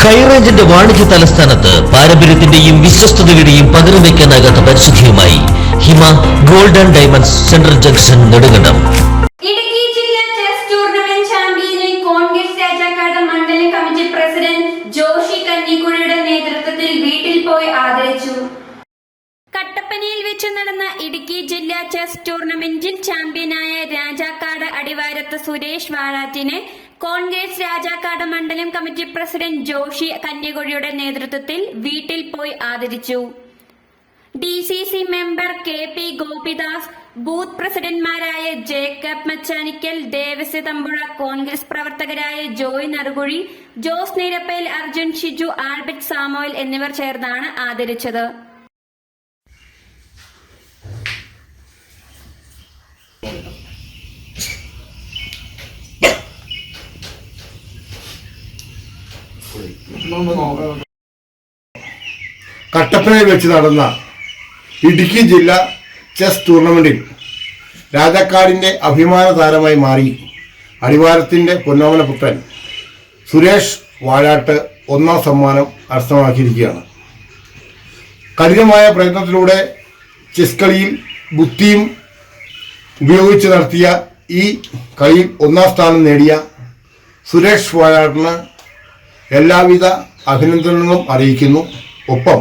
ഹൈറേഞ്ചിന്റെ വാണിജ്യ തലസ്ഥാനത്ത് പാരമ്പര്യത്തിന്റെയും വിശ്വസ്തതയുടെയും പകരം വയ്ക്കാനാകാത്ത പരിശുദ്ധിയുമായി Hima gold and diamonds central junction Nedumkandam. Idukki ജില്ലാ ചെസ് ടൂർണമെന്റ് ചാമ്പ്യനെ കോൺഗ്രസ് രാജാക്കാട് മണ്ഡലം കമ്മിറ്റി പ്രസിഡന്റ് ജോഷി കന്നിക്കുഴിയുടെ നേതൃത്വത്തിൽ വീട്ടിൽ പോയി ആദരിച്ചു. കട്ടപ്പനയിൽ വെച്ച് നടന്ന ഇടുക്കി ജില്ലാ ചെസ് ടൂർണമെന്റിൽ ചാമ്പ്യനായ രാജാക്കാട് അടിവാരത്ത് സുരേഷ് വാഴാറ്റിനെ കോൺഗ്രസ് രാജാക്കാട് മണ്ഡലം കമ്മിറ്റി പ്രസിഡന്റ് ജോഷി കന്നിക്കുഴിയുടെ നേതൃത്വത്തിൽ വീട്ടിൽ പോയി ആദരിച്ചു. DCC member KP Gopidas, booth പ്രസിഡന്റ്മാരായ ജേക്കബ് മച്ചാനിക്കൽ, ദേവസ്യ തമ്പുഴ, കോൺഗ്രസ് പ്രവർത്തകരായ Joy Narukuzhi, Jose Neerappel, Arjun Shiju, Albert Samuel എന്നിവർ ചേർന്നാണ് ആദരിച്ചത്. കട്ടപ്പനയിൽ വെച്ച് നടന്ന ഇടുക്കി ജില്ലാ ചെസ് ടൂർണമെന്റിൽ രാജാക്കാടിന്റെ അഭിമാന താരമായി മാറി അടിവാരത്തിന്റെ പൊന്നോമന പുത്രൻ സുരേഷ് വാഴാട്ട് ഒന്നാം സമ്മാനം അർഹമാക്കിയിരിക്കുകയാണ്. കഠിനമായ പ്രയത്നത്തിലൂടെ ചെസ് കളിയിൽ ബുദ്ധിയും ഉപയോഗിച്ച് നടത്തിയ ഈ കളിയിൽ ഒന്നാം സ്ഥാനം നേടിയ സുരേഷ് വാഴാട്ടിന് എല്ലാവിധ അഭിനന്ദനങ്ങളും അറിയിക്കുന്നു. ഒപ്പം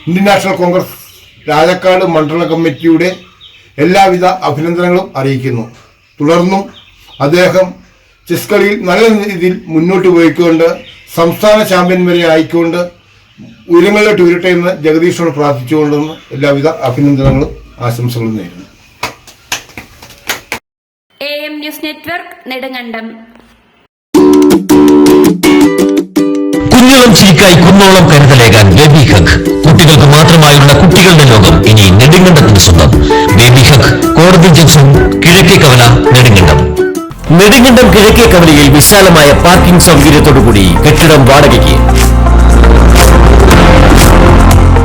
ഇന്ത്യൻ നാഷണൽ കോൺഗ്രസ് രാജാക്കാട് മണ്ഡലം കമ്മിറ്റിയുടെ എല്ലാവിധ അഭിനന്ദനങ്ങളും അറിയിക്കുന്നു. തുടർന്നും അദ്ദേഹം ചെസ് കളിയിൽ നല്ല രീതിയിൽ മുന്നോട്ട് പോയിക്കൊണ്ട് സംസ്ഥാന ചാമ്പ്യൻ വരെ ആയിക്കൊണ്ട് ഉയരങ്ങളിലോട്ട് ഉയരട്ടെ എന്ന് ജഗദീഷിനോട് പ്രാർത്ഥിച്ചുകൊണ്ടെന്ന് എല്ലാവിധ അഭിനന്ദനങ്ങളും ആശംസകളും നേരുന്നു. AM news network Nedumkandam. കുഞ്ഞോളം ചിരിക്കായി കുന്നോളം കരുതലേകാൻ ബേബി ഹഗ്. കുട്ടികൾക്ക് മാത്രമായുള്ള കുട്ടികളുടെ ലോകം ഇനി നെടുങ്കണ്ടത്തിന് സ്വന്തം. ബേബി ഹഗ്, കോടതി ജംഗ്ഷൻ, കിഴക്കേ കവല, നെടുങ്കണ്ടം. നെടുങ്കണ്ടം കിഴക്കേ കവലയിൽ വിശാലമായ പാർക്കിംഗ് സൗകര്യത്തോടുകൂടി കെട്ടിടം വാടകയ്ക്ക്.